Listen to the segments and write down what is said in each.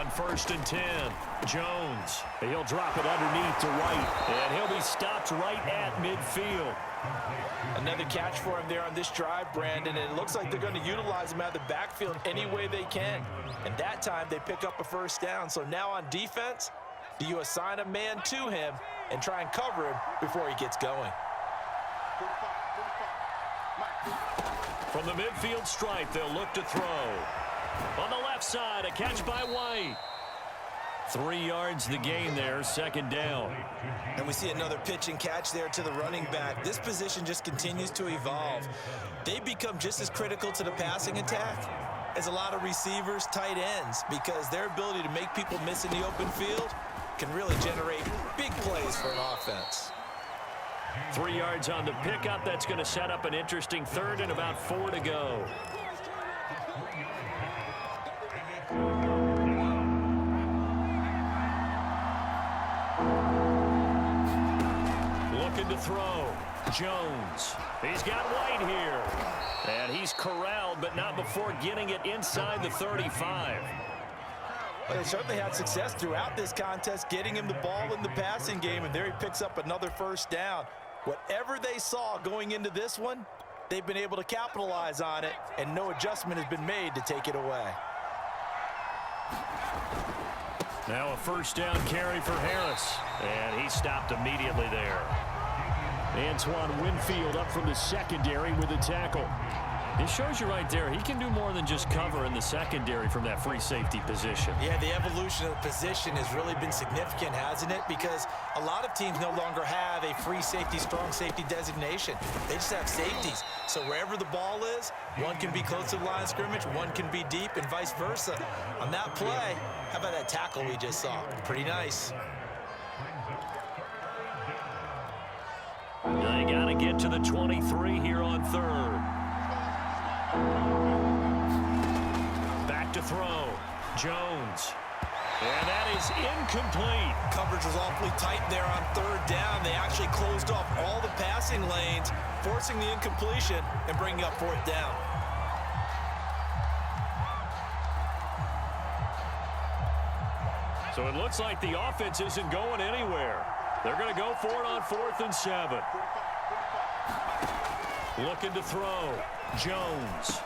On 1st and 10, Jones. He'll drop it underneath to White, and he'll be stopped right at midfield. Another catch for him there on this drive, Brandon, and it looks like they're going to utilize him out of the backfield any way they can. And that time they pick up a first down. So now on defense, do you assign a man to him and try and cover him before he gets going? From the midfield stripe, they'll look to throw. On the left side, a catch by White. 3 yards the gain there, 2nd down. And we see another pitch and catch there to the running back. This position just continues to evolve. They become just as critical to the passing attack as a lot of receivers, tight ends, because their ability to make people miss in the open field can really generate big plays for an offense. 3 yards on the pickup. That's going to set up an interesting 3rd and about 4 to go. Looking to throw. Jones. He's got White here. And he's corralled, but not before getting it inside the 35. Well, they certainly had success throughout this contest, getting him the ball in the passing game, and there he picks up another first down. Whatever they saw going into this one, they've been able to capitalize on it, and no adjustment has been made to take it away. Now a first down carry for Harris, and he stopped immediately there. Antoine Winfield up from the secondary with a tackle. It shows you right there, he can do more than just cover in the secondary from that free safety position. Yeah, the evolution of the position has really been significant, hasn't it? Because a lot of teams no longer have a free safety, strong safety designation. They just have safeties. So wherever the ball is, one can be close to the line of scrimmage, one can be deep, and vice versa. On that play, how about that tackle we just saw? Pretty nice. They got to get to the 23 here on 3rd. Back to throw. Jones. And that is incomplete. Coverage was awfully tight there on 3rd down. They actually closed off all the passing lanes, forcing the incompletion and bringing up 4th down. So it looks like the offense isn't going anywhere. They're going to go for it on 4th and 7. Looking to throw. Jones.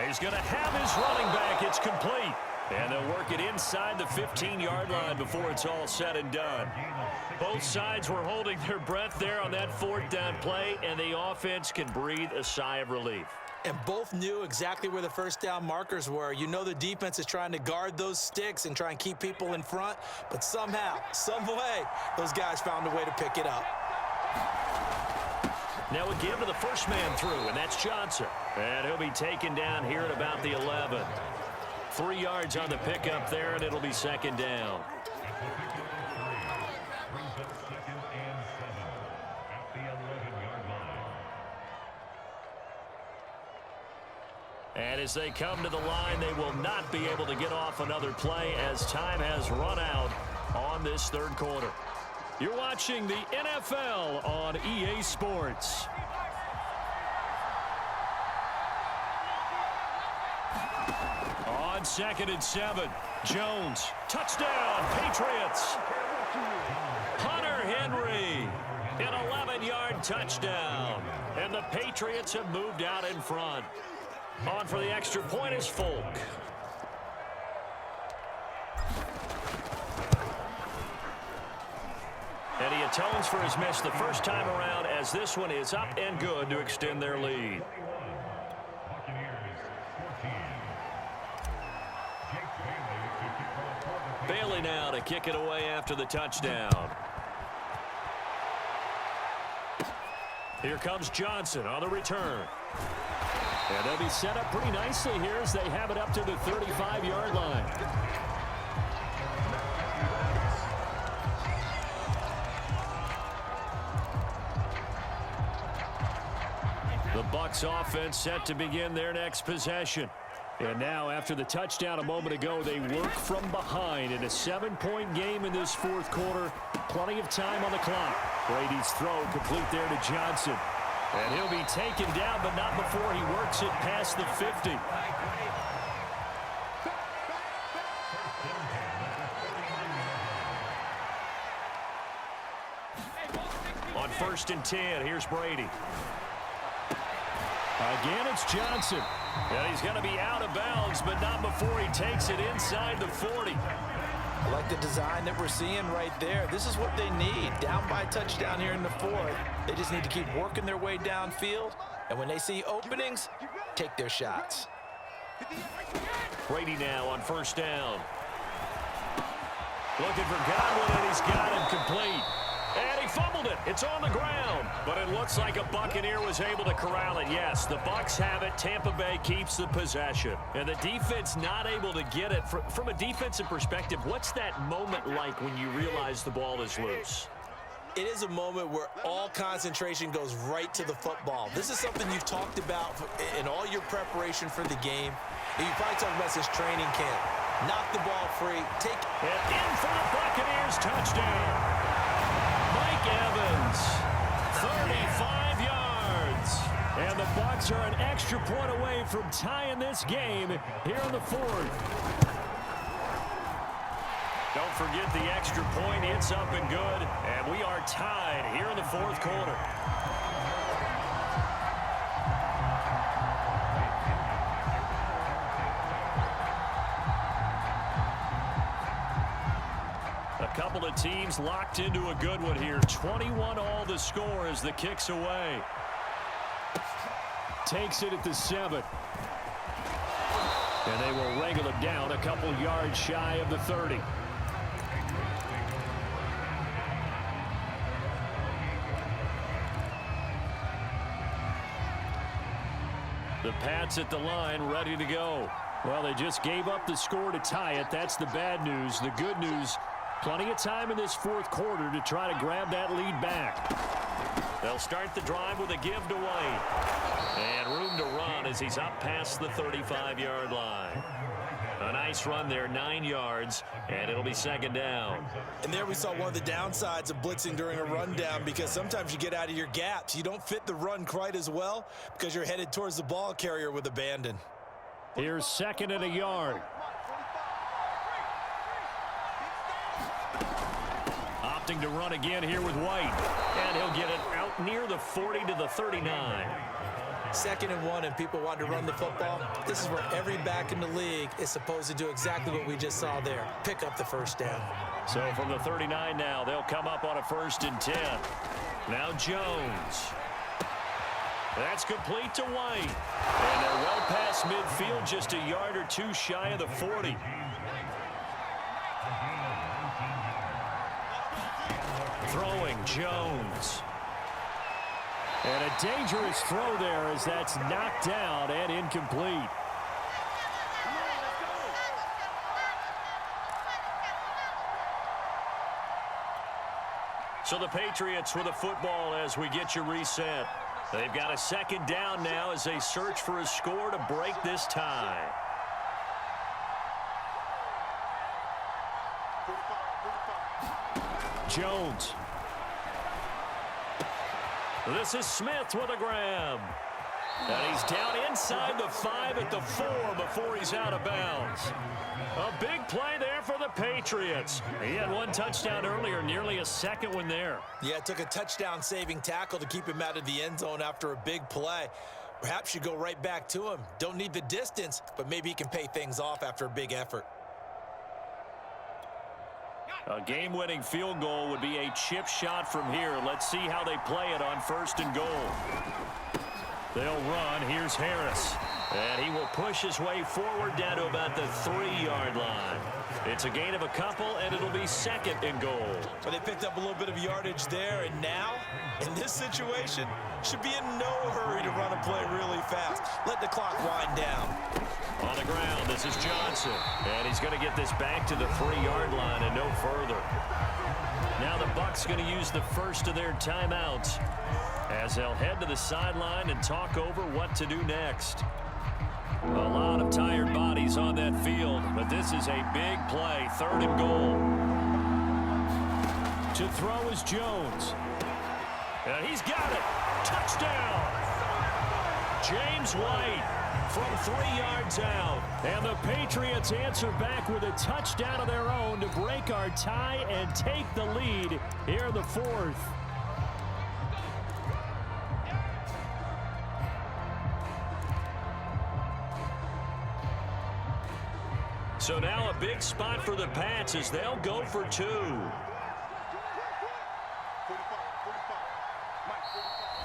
He's going to have his running back. It's complete. And they'll work it inside the 15-yard line before it's all said and done. Both sides were holding their breath there on that 4th down play, and the offense can breathe a sigh of relief. And both knew exactly where the first down markers were. You know the defense is trying to guard those sticks and try and keep people in front, but somehow, some way, those guys found a way to pick it up. Now again to the first man through, and that's Johnson. And he'll be taken down here at about the 11. 3 yards on the pickup there, and it'll be 2nd down. And as they come to the line, they will not be able to get off another play as time has run out on this 3rd quarter. You're watching the NFL on EA Sports. On 2nd and 7, Jones, touchdown, Patriots. Hunter Henry, an 11-yard touchdown. And the Patriots have moved out in front. On for the extra point is Folk. And he atones for his miss the first time around as this one is up and good to extend their lead. Bailey now to kick it away after the touchdown. Here comes Johnson on the return. And they'll be set up pretty nicely here as they have it up to the 35-yard line. The Bucs offense set to begin their next possession. And now, after the touchdown a moment ago, they work from behind in a 7-point game in this 4th quarter. Plenty of time on the clock. Brady's throw complete there to Johnson. And he'll be taken down, but not before he works it past the 50. 1st and 10. Here's Brady. Again, it's Johnson. And he's going to be out of bounds, but not before he takes it inside the 40. I like the design that we're seeing right there. This is what they need. Down by touchdown here in the 4th. They just need to keep working their way downfield. And when they see openings, take their shots. Brady now on 1st down. Looking for Godwin, and he's got him complete. And he fumbled it. It's on the ground. But it looks like a Buccaneer was able to corral it. Yes, the Bucs have it. Tampa Bay keeps the possession. And the defense not able to get it. From a defensive perspective, what's that moment like when you realize the ball is loose? It is a moment where all concentration goes right to the football. This is something you've talked about in all your preparation for the game. And you probably talked about since training camp. Knock the ball free. Take it in for the Buccaneers. Touchdown. Mike Evans, 35 yards. And the Bucs are an extra point away from tying this game here in the 4th. Don't forget the extra point. It's up and good. And we are tied here in the 4th quarter. A couple of teams locked into a good one here. 21 all the score as the kick's away. Takes it at the 7. And they will wrangle it down a couple yards shy of the 30. The Pats at the line, ready to go. Well, they just gave up the score to tie it. That's the bad news. The good news, plenty of time in this 4th quarter to try to grab that lead back. They'll start the drive with a give to White. And room to run as he's up past the 35-yard line. A nice run there, 9 yards, and it'll be 2nd down. And there we saw one of the downsides of blitzing during a rundown, because sometimes you get out of your gaps. You don't fit the run quite as well because you're headed towards the ball carrier with abandon. Here's 2nd and a yard. Opting to run again here with White. And he'll get it out near the 40 to the 39. 2nd and 1, and people want to run the football. This is where every back in the league is supposed to do exactly what we just saw there. Pick up the 1st down. So from the 39 now, they'll come up on a 1st and 10. Now Jones. That's complete to White. And they're well past midfield, just a yard or two shy of the 40. Throwing Jones. And a dangerous throw there as that's knocked down and incomplete. So the Patriots with a football as we get you reset. They've got a 2nd down now as they search for a score to break this tie. Jones. This is Smith with a grab. And he's down inside the 5 at the 4 before he's out of bounds. A big play there for the Patriots. He had one touchdown earlier, nearly a 2nd one there. Yeah, it took a touchdown-saving tackle to keep him out of the end zone after a big play. Perhaps you go right back to him. Don't need the distance, but maybe he can pay things off after a big effort. A game-winning field goal would be a chip shot from here. Let's see how they play it on 1st and goal. They'll run. Here's Harris. And he will push his way forward down to about the 3-yard line. It's a gain of a couple, and it'll be 2nd and goal. But they picked up a little bit of yardage there, and now, in this situation, should be in no hurry to run a play really fast. Let the clock wind down. On the ground, this is Johnson. And he's going to get this back to the 3-yard line and no further. Now the Bucs going to use the first of their timeouts as they'll head to the sideline and talk over what to do next. A lot of tired bodies on that field, but this is a big play. 3rd and goal. To throw is Jones. And he's got it. Touchdown. James White from 3 yards out. And the Patriots answer back with a touchdown of their own to break our tie and take the lead here in the 4th. So now a big spot for the Pats as they'll go for 2.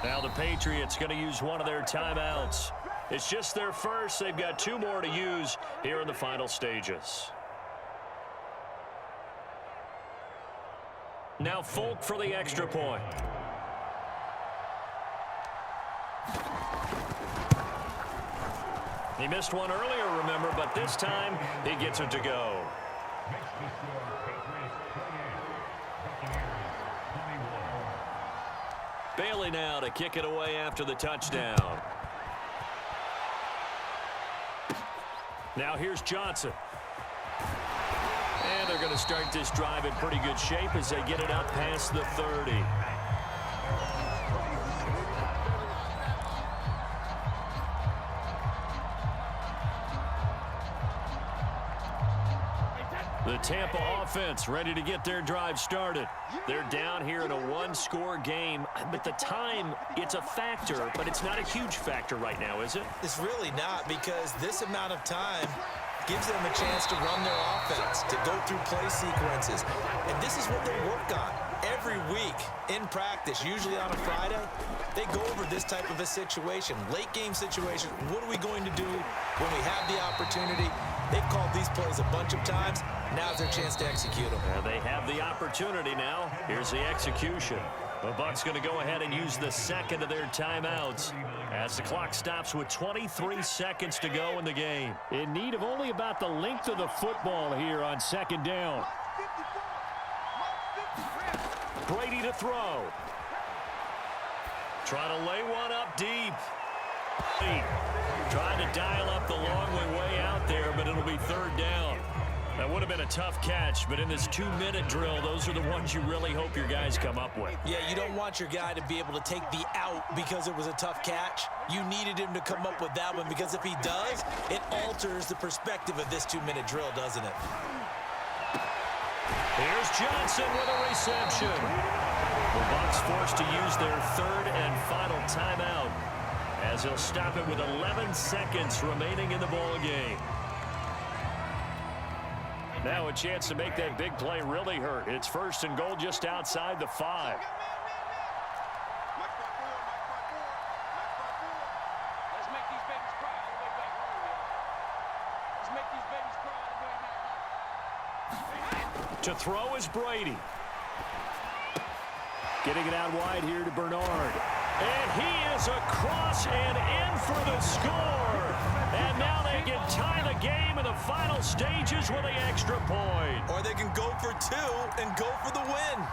Now the Patriots going to use one of their timeouts. It's just their first. They've got 2 more to use here in the final stages. Now Folk for the extra point. He missed one earlier, remember, but this time he gets it to go. Bailey now to kick it away after the touchdown. Now here's Johnson. And they're going to start this drive in pretty good shape as they get it up past the 30. The Tampa offense ready to get their drive started. They're down here in a 1-score game, but the time, it's a factor, but it's not a huge factor right now, is it? It's really not, because this amount of time gives them a chance to run their offense, to go through play sequences. And this is what they work on every week in practice, usually on a Friday. They go over this type of a situation, late game situation. What are we going to do when we have the opportunity? They've called these plays a bunch of times. Now's their chance to execute them. They have the opportunity now. Here's the execution. The Bucs going to go ahead and use the second of their timeouts as the clock stops with 23 seconds to go in the game. In need of only about the length of the football here on second down. Brady to throw. Trying to lay one up deep. Trying to dial up the long way out there, but it'll be third down. That would have been a tough catch, but in this 2-minute drill, those are the ones you really hope your guys come up with. Yeah, you don't want your guy to be able to take the out because it was a tough catch. You needed him to come up with that one, because if he does, it alters the perspective of this 2-minute drill, doesn't it? Here's Johnson with a reception. The Bucs forced to use their third and final timeout as he'll stop it with 11 seconds remaining in the ball game. Now a chance to make that big play really hurt. It's first and goal just outside the 5. Let's make these babies cry all the way back home. Let's make these babies cry all the way back home. To throw is Brady. Getting it out wide here to Bernard. And he is across and in for the score. And now they can tie the game in the final stages with an extra point. Or they can go for 2 and go for the win.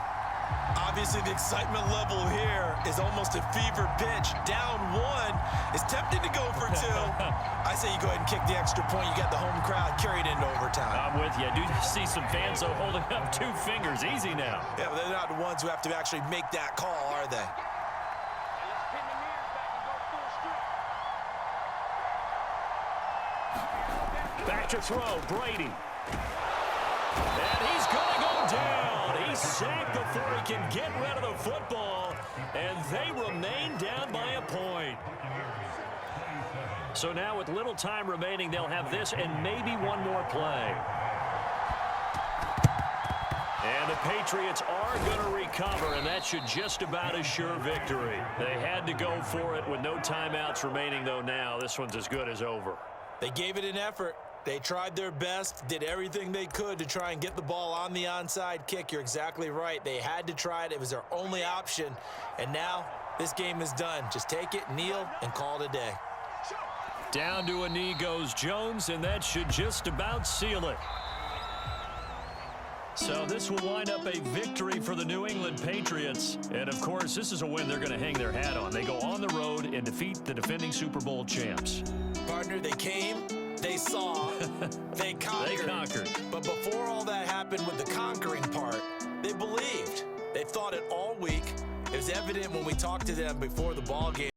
Obviously, the excitement level here is almost a fever pitch. Down 1 is tempted to go for 2. I say you go ahead and kick the extra point. You got the home crowd carried into overtime. I'm with you. I do see some fans, though, holding up 2 fingers. Easy now. Yeah, but they're not the ones who have to actually make that call, are they? Let's pin the mirrors back and go full strip. Back to throw, Brady. And he's going to go down. He's sacked before he can get rid of the football, and they remain down by a point. So now with little time remaining, they'll have this and maybe one more play. And the Patriots are going to recover, and that should just about assure victory. They had to go for it with no timeouts remaining, though. Now this one's as good as over. They gave it an effort. They tried their best, did everything they could to try and get the ball on the onside kick. You're exactly right. They had to try it. It was their only option. And now this game is done. Just take it, kneel, and call it a day. Down to a knee goes Jones, and that should just about seal it. So this will wind up a victory for the New England Patriots. And, of course, this is a win they're going to hang their hat on. They go on the road and defeat the defending Super Bowl champs. Partner, they came, they saw, they conquered. They conquered. But before all that happened with the conquering part, they believed. They thought it all week. It was evident when we talked to them before the ball game.